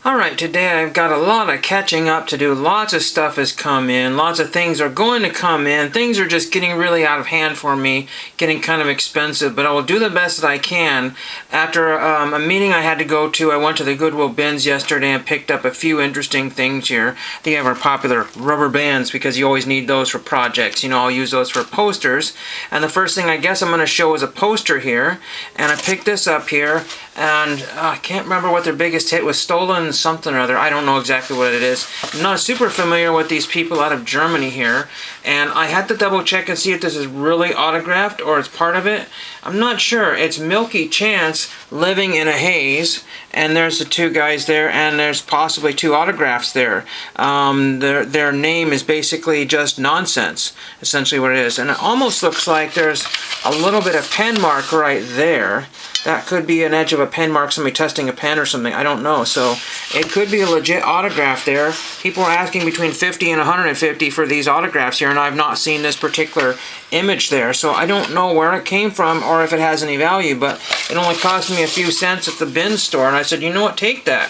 Alright, today I've got a lot of catching up to do. Lots of stuff has come in. Lots of things are going to come in. Things are just getting really out of hand for me, getting kind of expensive, but I will do the best that I can. After a meeting I had to go to, I went to the Goodwill bins yesterday and picked up a few interesting things here. They have our popular rubber bands because you always need those for projects. You know, I'll use those for posters. And the first thing I guess I'm going to show is a poster here. And I picked this up here, and I can't remember what their biggest hit was. Stolen something or other. I don't know exactly what it is. I'm not super familiar with these people out of Germany here, and I had to double check and see if this is really autographed or it's part of it. I'm not sure. It's Milky Chance, Living in a Haze, and there's the two guys there, and there's possibly two autographs there. Their name is basically just nonsense, essentially what it is, and it almost looks like there's a little bit of pen mark right there. That could be an edge of a pen mark, somebody testing a pen or something. I don't know. So it could be a legit autograph there. People are asking between 50 and 150 for these autographs here, and I've not seen this particular image there. So I don't know where it came from or if it has any value, but it only cost me a few cents at the bin store, and I said, you know what, take that.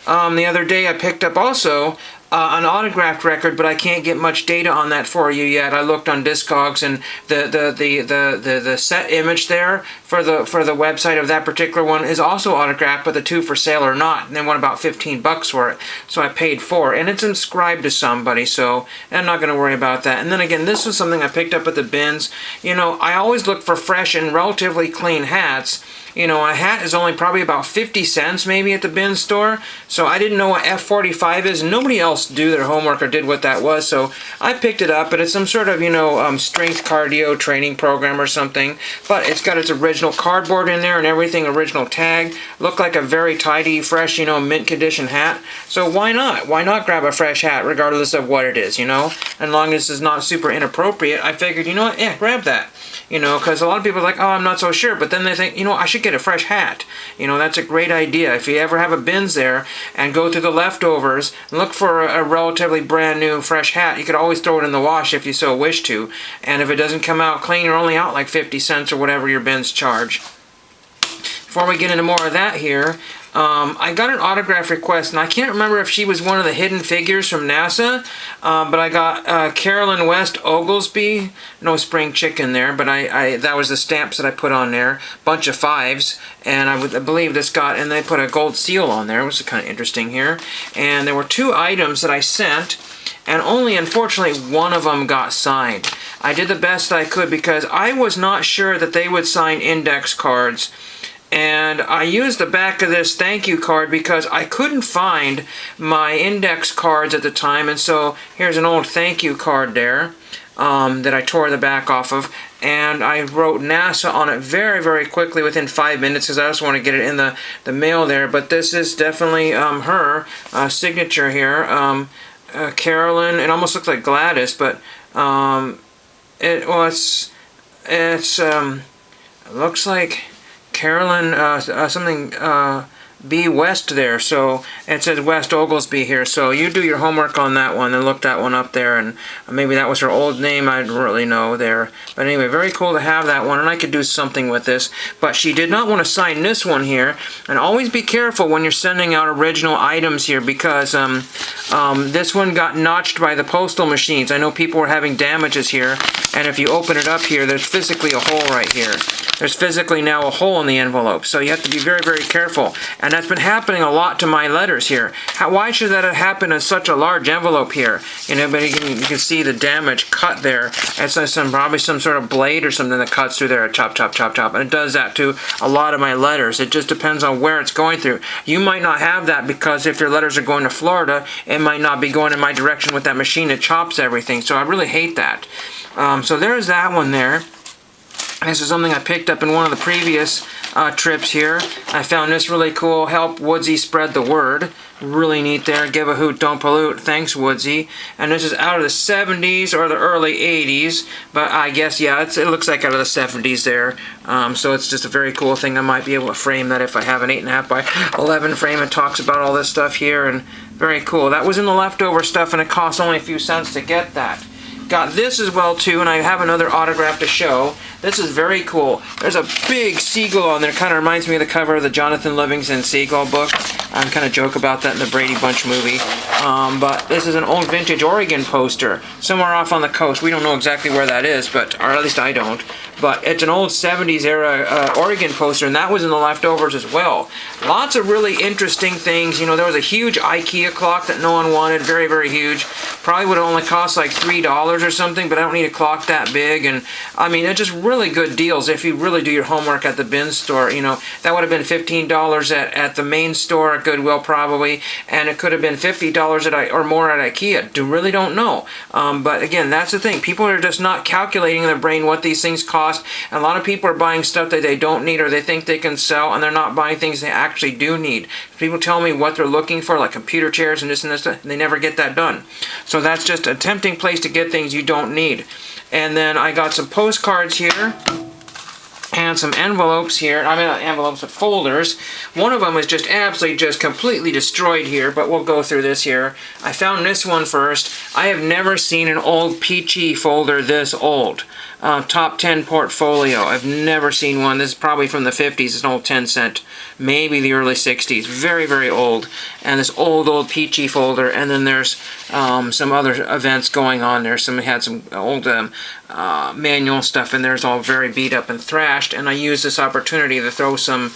The other day I picked up also an autographed record, but I can't get much data on that for you yet. I looked on Discogs, and the set image there for the website of that particular one is also autographed, but the two for sale are not. And they want about 15 bucks for it, so I paid for it, and it's inscribed to somebody, so I'm not going to worry about that. And then again, this was something I picked up at the bins. You know, I always look for fresh and relatively clean hats. You know, a hat is only probably about 50 cents maybe at the bin store, so I didn't know what F45 is, and nobody else do their homework or did what that was, so I picked it up, and it's some sort of, you know, strength cardio training program or something, but it's got its original cardboard in there and everything, original tag, looked like a very tidy, fresh, you know, mint condition hat, so why not? Why not grab a fresh hat regardless of what it is, you know? As long as it's not super inappropriate, I figured, you know what, yeah, grab that. You know, because a lot of people are like, oh, I'm not so sure, but then they think, you know, I should get a fresh hat. You know, that's a great idea. If you ever have a bins there and go through the leftovers and look for a relatively brand new fresh hat, you could always throw it in the wash if you so wish to. And if it doesn't come out clean, you're only out like 50 cents or whatever your bins charge. Before we get into more of that here, I got an autograph request, and I can't remember if she was one of the hidden figures from NASA, but I got Carolyn West Oglesby, no spring chicken there, but that was the stamps that I put on there, bunch of 5s, and I believe this got, and they put a gold seal on there, which is kind of interesting here, and there were 2 items that I sent, and only, unfortunately, one of them got signed. I did the best I could because I was not sure that they would sign index cards. And I used the back of this thank you card because I couldn't find my index cards at the time, and so here's an old thank you card there that I tore the back off of, and I wrote NASA on it very, very quickly within 5 minutes because I just want to get it in the mail there. But this is definitely her signature here, Carolyn. It almost looks like Gladys, but it looks like Carolyn, something, B. West there, so it says West Oglesby here, so you do your homework on that one and look that one up there, and maybe that was her old name, I don't really know there, but anyway, very cool to have that one, and I could do something with this, but she did not want to sign this one here, and always be careful when you're sending out original items here, because this one got notched by the postal machines. I know people were having damages here, and if you open it up here, there's physically a hole right here. There's physically now a hole in the envelope, so you have to be very, very careful. And that's been happening a lot to my letters here. Why should that have happened in such a large envelope here? You know, but you can see the damage cut there. It's probably some sort of blade or something that cuts through there, chop, chop, chop, chop. And it does that to a lot of my letters. It just depends on where it's going through. You might not have that because if your letters are going to Florida, it might not be going in my direction with that machine. It chops everything. So I really hate that. So there's that one there. This is something I picked up in one of the previous trips here. I found this really cool. Help Woodsy spread the word. Really neat there. Give a hoot, don't pollute. Thanks, Woodsy. And this is out of the 70s or the early 80s. But I guess, yeah, it looks like out of the 70s there. So it's just a very cool thing. I might be able to frame that if I have an 8.5 by 11 frame. It talks about all this stuff here. And very cool. That was in the leftover stuff, and it cost only a few cents to get that. Got this as well too, and I have another autograph to show. This is very cool. There's a big seagull on there. Kind of reminds me of the cover of the Jonathan Livingston Seagull book. I kind of joke about that in the Brady Bunch movie. But this is an old vintage Oregon poster, somewhere off on the coast. We don't know exactly where that is, but or at least I don't. But it's an old 70s era Oregon poster, and that was in the leftovers as well. Lots of really interesting things. You know, there was a huge IKEA clock that no one wanted, very, very huge. Probably would have only cost like $3 or something, but I don't need a clock that big. And I mean, it's just really good deals if you really do your homework at the bin store. You know, that would have been $15 at the main store at Goodwill probably, and it could have been $50 or more at IKEA. Really don't know. But again, that's the thing. People are just not calculating in their brain what these things cost. And a lot of people are buying stuff that they don't need or they think they can sell, and they're not buying things they actually do need. People tell me what they're looking for, like computer chairs and this and this, and they never get that done. So that's just a tempting place to get things you don't need. And then I got some postcards here and some envelopes here. I mean, not envelopes, but folders. One of them is just absolutely just completely destroyed here, but we'll go through this here. I found this one first. I have never seen an old peachy folder this old. Top 10 portfolio. I've never seen one. This is probably from the 50s. It's an old 10 cent. Maybe the early 60s. Very, very old. And this old peachy folder. And then there's some other events going on there. Somebody had some old manual stuff in there. It's all very beat up and thrashed. And I used this opportunity to throw some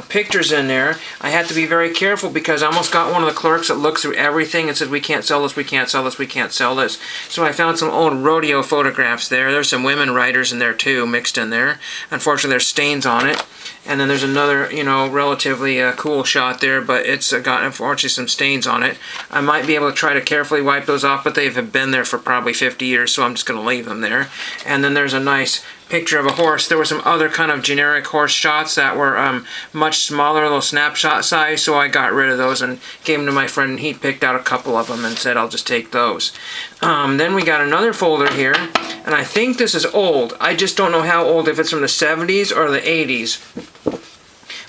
pictures in there. I had to be very careful because I almost got one of the clerks that looked through everything and said, we can't sell this, we can't sell this, we can't sell this. So I found some old rodeo photographs there. There's some women writers in there too, mixed in there. Unfortunately, there's stains on it. And then there's another, you know, relatively cool shot there, but it's got, unfortunately, some stains on it. I might be able to try to carefully wipe those off, but they've been there for probably 50 years, so I'm just going to leave them there. And then there's a nice picture of a horse. There were some other kind of generic horse shots that were much smaller, little snapshot size, so I got rid of those and gave them to my friend, and he picked out a couple of them and said, I'll just take those. Then we got another folder here, and I think this is old. I just don't know how old, if it's from the 70s or the 80s.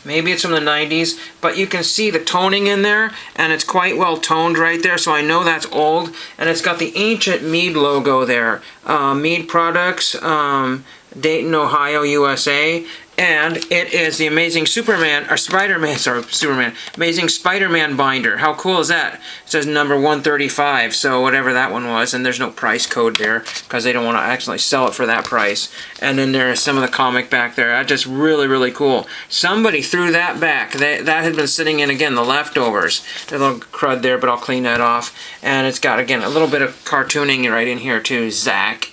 Maybe it's from the 90s, but you can see the toning in there, and it's quite well toned right there, so I know that's old. And it's got the ancient Mead logo there. Mead Products, Dayton, Ohio, USA. And it is the Amazing Superman, or Spider-Man, sorry, Superman, Amazing Spider-Man binder. How cool is that? It says number 135, so whatever that one was, and there's no price code there, because they don't want to actually sell it for that price. And then there's some of the comic back there. That's just really, really cool. Somebody threw that back. That had been sitting in, again, the leftovers. There's a little crud there, but I'll clean that off. And it's got, again, a little bit of cartooning right in here, too, Zach.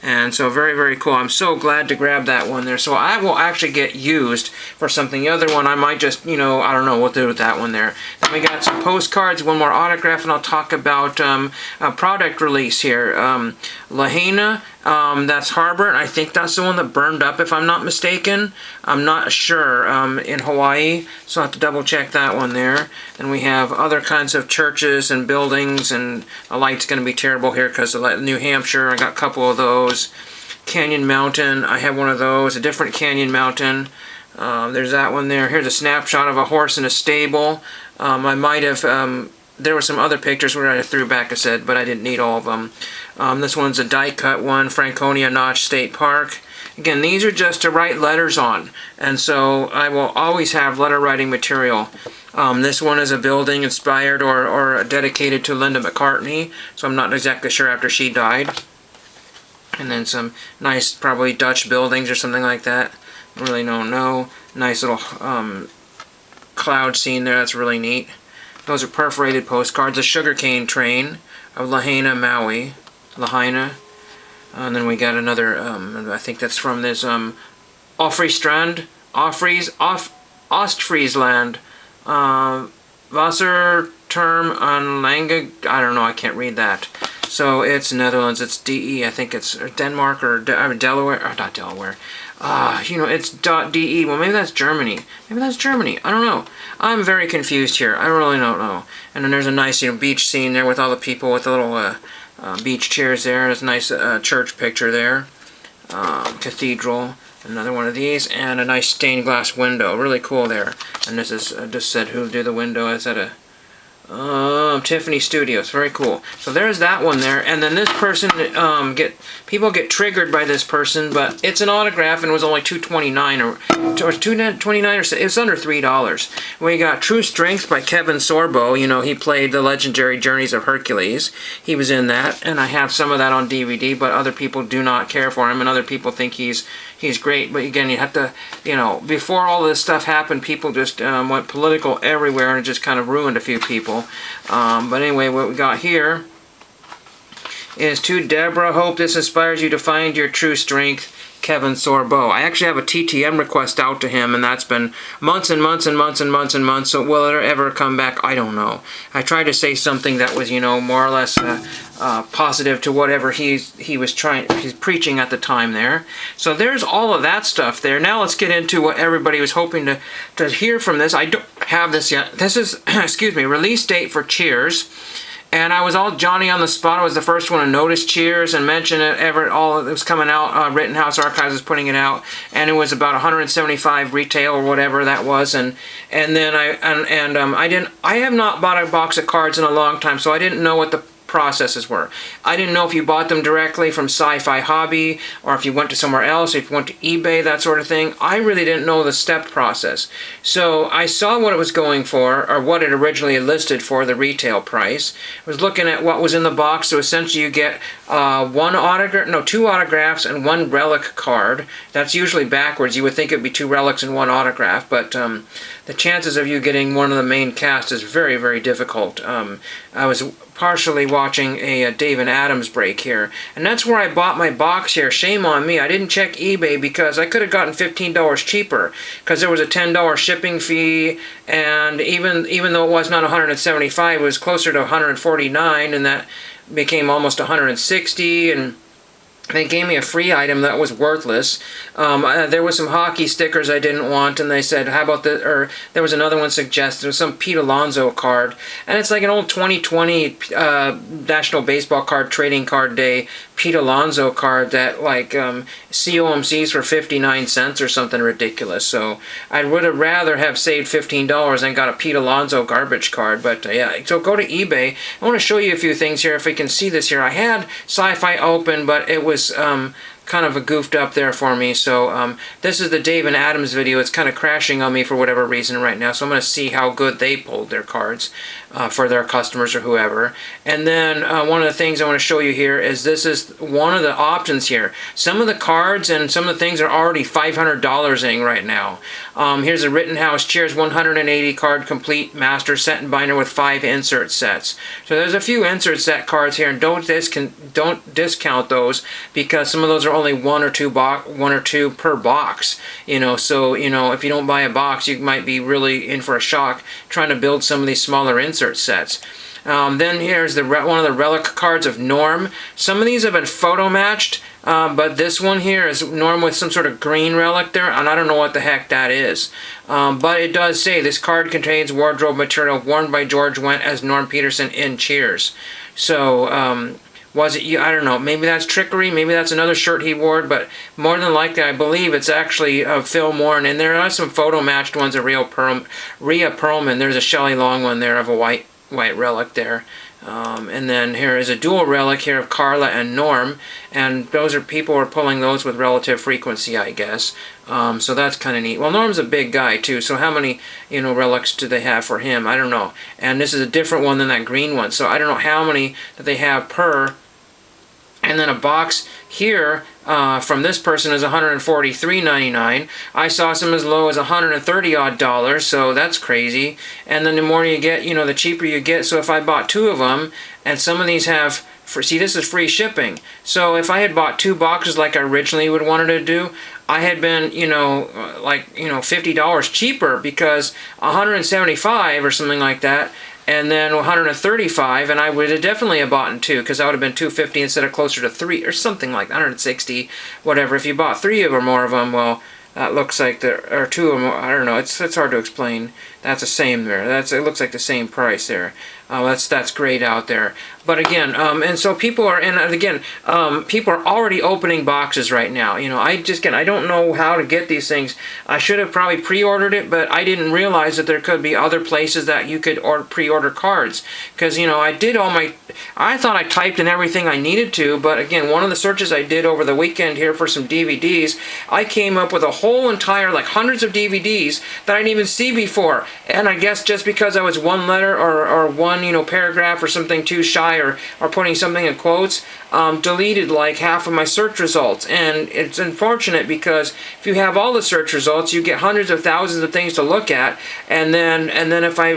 And so very, very cool. I'm so glad to grab that one there. So I will actually get used for something. The other one, I might just, you know, I don't know what to do with that one there. Then we got some postcards, one more autograph, and I'll talk about a product release here. Lahaina, that's Harbor, and I think that's the one that burned up, if I'm not mistaken. I'm not sure, in Hawaii, so I'll have to double check that one there. And we have other kinds of churches and buildings, and the light's going to be terrible here because of New Hampshire. I got a couple of those. Canyon Mountain, I have one of those, a different Canyon Mountain. There's that one there. Here's a snapshot of a horse in a stable. I might have, there were some other pictures where I threw back a set, but I didn't need all of them. This one's a die cut one, Franconia Notch State Park. Again, these are just to write letters on, and so I will always have letter writing material. This one is a building inspired or dedicated to Linda McCartney, so I'm not exactly sure after she died. And then some nice, probably Dutch buildings or something like that. Really don't know. Nice little cloud scene there. That's really neat. Those are perforated postcards. A sugarcane train of Lahaina, Maui. Lahaina. And then we got another, I think that's from this Ostfriesland. Wasserturm an Lange. I don't know. I can't read that. So it's Netherlands, it's DE, I think it's Denmark or Delaware, or not Delaware. You know, it's .de. Well, maybe that's Germany. Maybe that's Germany. I don't know. I'm very confused here. I really don't know. And then there's a nice, you know, beach scene there with all the people with the little beach chairs there. There's a nice church picture there. Cathedral. Another one of these, and a nice stained glass window. Really cool there. And this is just said who did the window. Is that a Tiffany Studios, very cool. So there's that one there, and then this person, people get triggered by this person, but it's an autograph and it was only $2.29 or $2.29 or it's under $3. We got True Strength by Kevin Sorbo. You know, he played the legendary Journeys of Hercules. He was in that, and I have some of that on DVD, but other people do not care for him, and other people think he's great. But again, you have to, you know, before all this stuff happened, people just went political everywhere and it just kind of ruined a few people. But anyway, what we got here is to Deborah. Hope this inspires you to find your true strength, Kevin Sorbo. I actually have a TTM request out to him, and that's been months and months and months and months and months. So will it ever come back? I don't know. I tried to say something that was, you know, more or less positive to whatever he's preaching at the time there. So there's all of that stuff there. Now let's get into what everybody was hoping to hear from this. I don't have this yet. This is, excuse me, release date for Cheers. And I was all Johnny on the spot. I was the first one to notice Cheers and mention it. All it was coming out. Rittenhouse Archives was putting it out, and it was about 175 retail or whatever that was. And then I have not bought a box of cards in a long time, so I didn't know what the processes were. I didn't know if you bought them directly from Sci-Fi Hobby or if you went to somewhere else, if you went to eBay, that sort of thing. I really didn't know the step process. So I saw what it was going for, or what it originally listed for, the retail price. I was looking at what was in the box. So essentially you get two autographs and one relic card. That's usually backwards. You would think it would be two relics and one autograph, but the chances of you getting one of the main cast is very, very difficult. I was partially watching a David Adams break here, and that's where I bought my box here. Shame on me. I didn't check eBay because I could have gotten $15 cheaper because there was a $10 shipping fee, and even though it was not 175, it was closer to 149, and that became almost 160, and they gave me a free item that was worthless. There was some hockey stickers I didn't want, and they said, how about the, or there was another one suggested, it was some Pete Alonso card, and it's like an old 2020 National Baseball Card Trading Card Day Pete Alonso card that like COMCs for 59 cents or something ridiculous. So I would have rather have saved $15 and got a Pete Alonso garbage card. But yeah, so go to eBay. I want to show you a few things here if we can see this here. I had Sci-Fi open, but it was kind of goofed up there for me. So this is the David Adams video. It's kind of crashing on me for whatever reason right now. So I'm going to see how good they pulled their cards for their customers or whoever. And then one of the things I want to show you here is this is one of the options here. Some of the cards and some of the things are already $500-ing right now. Here's a Rittenhouse Cheers 180 card complete master set and binder with 5 insert sets. So there's a few insert set cards here, and don't discount those because some of those are only one or two per box. You know, so you know if you don't buy a box, you might be really in for a shock trying to build some of these smaller insert sets. Then here's one of the relic cards of Norm. Some of these have been photo matched, but this one here is Norm with some sort of green relic there, and I don't know what the heck that is. But it does say this card contains wardrobe material worn by George Wendt as Norm Peterson in Cheers. So was it, I don't know, maybe that's trickery, maybe that's another shirt he wore, but more than likely I believe it's actually Phil Moore, and there are some photo matched ones of Rhea Perlman. There's a Shelley Long one there of a white relic there. And then here is a dual relic here of Carla and Norm, and those are people are pulling those with relative frequency, I guess. So that's kind of neat. Well, Norm's a big guy too, so how many relics do they have for him? I don't know. And this is a different one than that green one, so I don't know how many that they have per. And then a box here from this person is $143.99. I saw some as low as $130-odd, so that's crazy. And then the more you get, the cheaper you get. So if I bought 2 of them, and some of these have, see, this is free shipping. So if I had bought 2 boxes like I originally would wanted to do, I had been, $50 cheaper because $175 or something like that. And then 135, and I would have definitely have bought 2 because that would have been $250 instead of closer to 3 or something like that, 160, whatever. If you bought 3 or more of them, well, that looks like there are 2 or more. I don't know. It's hard to explain. That's the same there. It looks like the same price there. That's great out there. But again, and so people are, and again, people are already opening boxes right now. You know, I don't know how to get these things. I should have probably pre-ordered it, but I didn't realize that there could be other places that you could pre-order cards. Because, you know, I thought I typed in everything I needed to, but again, one of the searches I did over the weekend here for some DVDs, I came up with a whole entire, like hundreds of DVDs that I didn't even see before. And I guess just because I was one letter or one, you know, paragraph or something too shy, or putting something in quotes, deleted like half of my search results. And it's unfortunate because if you have all the search results, you get hundreds of thousands of things to look at, and then if I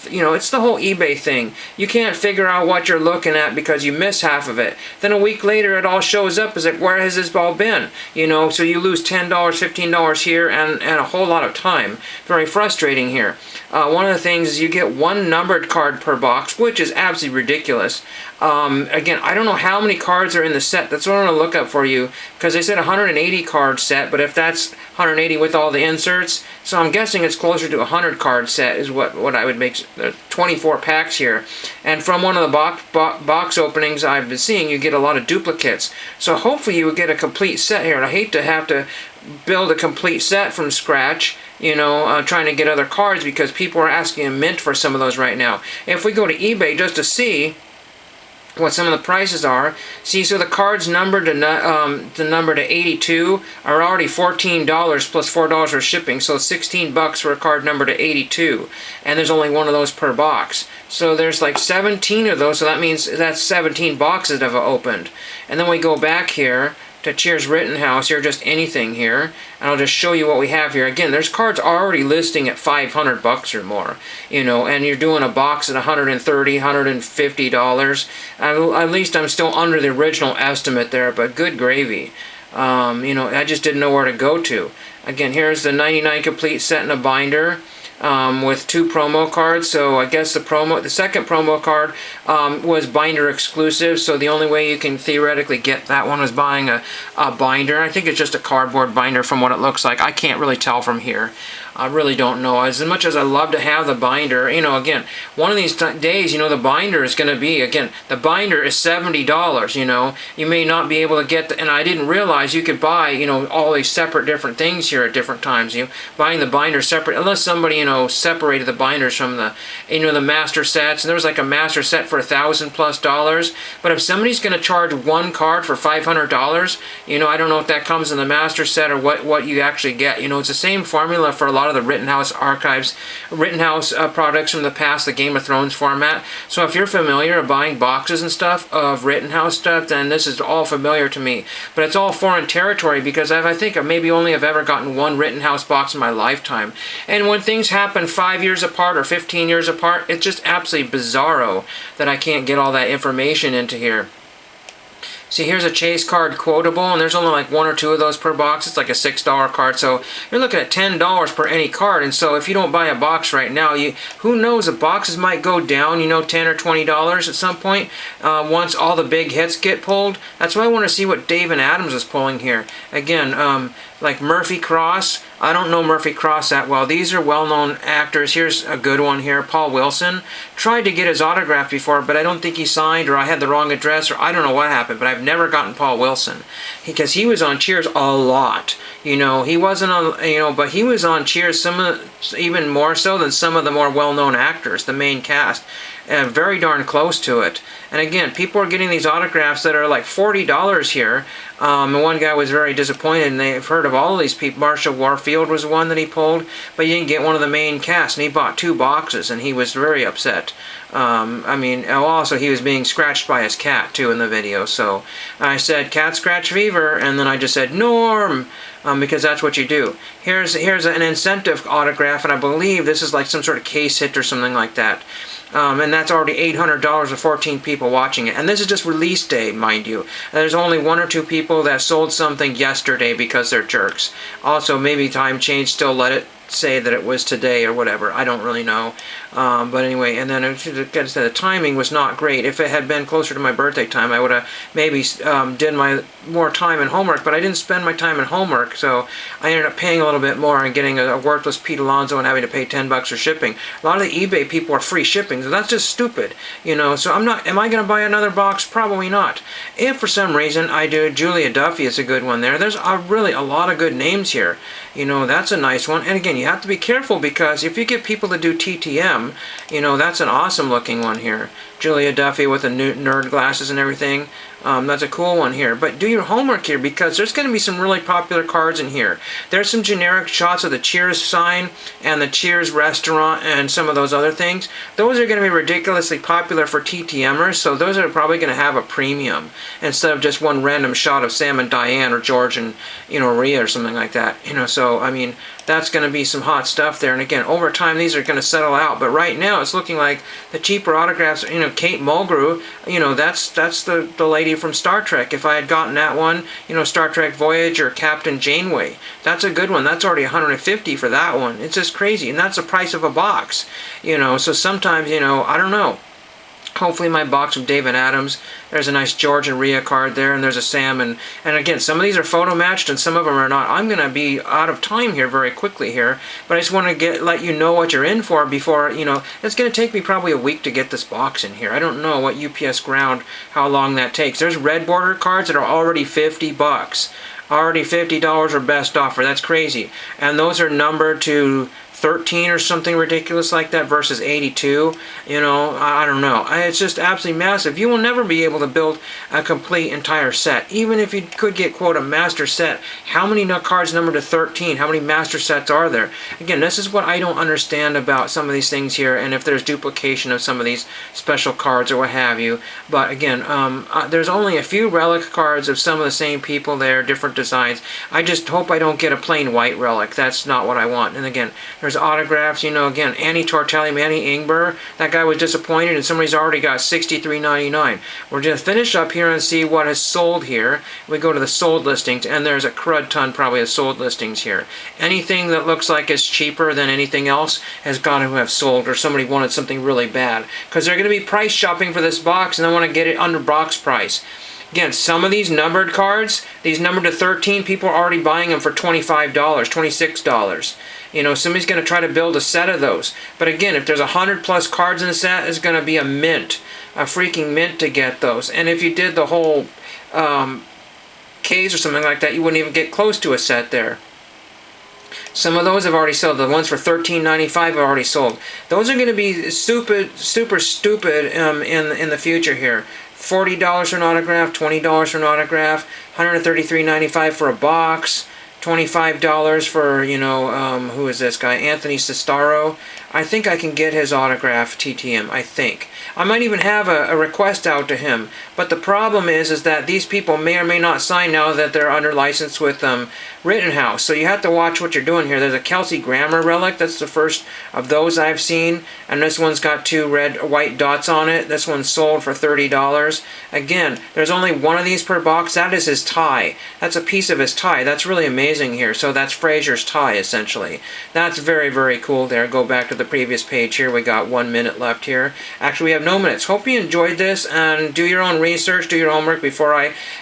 you know, it's the whole eBay thing. You can't figure out what you're looking at because you miss half of it. Then a week later it all shows up as like, where has this all been? You know, so you lose $10, $15 here and a whole lot of time. Very frustrating here. One of the things is you get one numbered card per box, which is absolutely ridiculous. Again, I don't know how many cards are in the set. That's what I'm going to look up for you, because they said 180 card set, but if that's 180 with all the inserts, so I'm guessing it's closer to a 100 card set is what I would make. There's 24 packs here, and from one of the box openings I've been seeing, you get a lot of duplicates. So hopefully you would get a complete set here, and I hate to have to build a complete set from scratch, you know, trying to get other cards, because people are asking a mint for some of those right now. If we go to eBay just to see what some of the prices are, see, so the cards numbered to 82 are already $14 plus $4 for shipping, so 16 bucks for a card numbered to 82, and there's only one of those per box. So there's like 17 of those, so that means that's 17 boxes that have opened. And then we go back here to Cheers Rittenhouse here, just anything here, and I'll just show you what we have here. Again, there's cards already listing at 500 bucks or more, you know, and you're doing a box at $130, $150. At least I'm still under the original estimate there, but good gravy. You know, I just didn't know where to go to. Again, here's the 99 complete set in a binder. With 2 promo cards. So I guess the second promo card was binder exclusive, so the only way you can theoretically get that one was buying a binder. I think it's just a cardboard binder from what it looks like. I can't really tell from here. I really don't know. As much as I love to have the binder, you know, again, one of these days, you know, the binder is going to be, again, the binder is $70, you know. You may not be able to get, and I didn't realize you could buy, you know, all these separate different things here at different times. You know, buying the binder separate, unless somebody, you know, separated the binders from the, you know, the master sets, and there was like a master set for $1,000+. But if somebody's going to charge one card for $500, you know, I don't know if that comes in the master set or what you actually get. You know, it's the same formula for a lot of the Rittenhouse archives, Rittenhouse products from the past, the Game of Thrones format. So if you're familiar with buying boxes and stuff of Rittenhouse stuff, then this is all familiar to me. But it's all foreign territory, because I think I maybe only have ever gotten one Rittenhouse box in my lifetime. And when things happen 5 years apart or 15 years apart, it's just absolutely bizarro that I can't get all that information into here. See, here's a chase card quotable, and there's only like 1 or 2 of those per box. It's like a $6 card, so you're looking at $10 per any card. And so if you don't buy a box right now, who knows, the boxes might go down, you know, $10 or $20 at some point once all the big hits get pulled. That's why I want to see what Dave and Adams is pulling here. Again, like Murphy Cross. I don't know Murphy Cross that well. These are well-known actors. Here's a good one here. Paul Wilson. Tried to get his autograph before, but I don't think he signed, or I had the wrong address, or I don't know what happened, but I've never gotten Paul Wilson. Because he was on Cheers a lot. You know, he wasn't on, you know, but he was on Cheers even more so than some of the more well-known actors, the main cast. Very darn close to it. And again, people are getting these autographs that are like $40 here. And one guy was very disappointed, and they've heard of all of these people. Marshall Warfield was one that he pulled, but he didn't get one of the main cast, and he bought 2 boxes, and he was very upset. I mean, also he was being scratched by his cat too in the video, so I said cat scratch fever, and then I just said Norm, because that's what you do. Here's an incentive autograph, and I believe this is like some sort of case hit or something like that. And that's already $800 with 14 people watching it. And this is just release day, mind you. There's only 1 or 2 people that sold something yesterday because they're jerks. Also, maybe time change, still let it say that it was today or whatever. I don't really know. But anyway, and then the timing was not great. If it had been closer to my birthday time, I would have maybe did my more time in homework, but I didn't spend my time in homework, so I ended up paying a little bit more and getting a worthless Pete Alonso and having to pay $10 for shipping. A lot of the eBay people are free shipping, so that's just stupid, you know. So am I going to buy another box? Probably not. If for some reason I do, Julia Duffy is a good one there. There's really a lot of good names here. You know, that's a nice one. And again, you have to be careful, because if you get people to do TTM, you know, that's an awesome looking one here. Julia Duffy with the nerd glasses and everything. That's a cool one here. But do your homework here, because there's going to be some really popular cards in here. There's some generic shots of the Cheers sign and the Cheers restaurant and some of those other things. Those are going to be ridiculously popular for TTMers, so those are probably going to have a premium instead of just one random shot of Sam and Diane or George and, you know, Rhea or something like that. You know, so I mean, that's going to be some hot stuff there. And again, over time, these are going to settle out. But right now, it's looking like the cheaper autographs, you know, Kate Mulgrew, you know, that's the lady from Star Trek. If I had gotten that one, you know, Star Trek Voyager, Captain Janeway, that's a good one. That's already $150 for that one. It's just crazy. And that's the price of a box, you know. So sometimes, you know, I don't know. Hopefully my box from David Adams, there's a nice George and Rhea card there, and there's a Sam, and again, some of these are photo matched and some of them are not. I'm going to be out of time here very quickly here, but I just want to let you know what you're in for before, you know, it's going to take me probably a week to get this box in here. I don't know what UPS ground, how long that takes. There's red border cards that are already $50. Already $50 or best offer. That's crazy. And those are numbered to 13 or something ridiculous like that versus 82. You know, I don't know. It's just absolutely massive. You will never be able to build a complete entire set. Even if you could get, quote, a master set, how many cards numbered to 13? How many master sets are there? Again, this is what I don't understand about some of these things here, and if there's duplication of some of these special cards or what have you. But again, there's only a few relic cards of some of the same people there, different designs. I just hope I don't get a plain white relic. That's not what I want. And again, there's autographs, you know, again, Annie Tortelli, Manny Ingber, that guy was disappointed and somebody's already got $63.99. We're going to finish up here and see what has sold here. We go to the sold listings, and there's a crud ton probably of sold listings here. Anything that looks like it's cheaper than anything else has got to have sold, or somebody wanted something really bad, because they're going to be price shopping for this box and they want to get it under box price. Again, some of these numbered cards, these numbered to 13, people are already buying them for $25, $26. You know, somebody's going to try to build a set of those. But again, if there's 100 plus cards in the set, it's going to be a mint, a freaking mint to get those. And if you did the whole case or something like that, you wouldn't even get close to a set there. Some of those have already sold. The ones for $13.95 have already sold. Those are going to be super stupid in the future here. $40 for an autograph, $20 for an autograph, $133.95 for a box, $25 for, you know, who is this guy? Anthony Cestaro. I think I can get his autograph TTM, I think. I might even have a request out to him. But the problem is that these people may or may not sign now that they're under license with Rittenhouse. So you have to watch what you're doing here. There's a Kelsey Grammer relic. That's the first of those I've seen. And this one's got two white dots on it. This one's sold for $30. Again, there's only one of these per box. That is his tie. That's a piece of his tie. That's really amazing here. So that's Frazier's tie, essentially. That's very, very cool there. Go back to the previous page here. We got 1 minute left here. Actually, we have no minutes. Hope you enjoyed this, and do your own research, do your homework before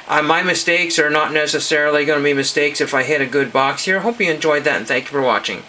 my mistakes are not necessarily going to be mistakes if I hit a good box here. Hope you enjoyed that, and thank you for watching.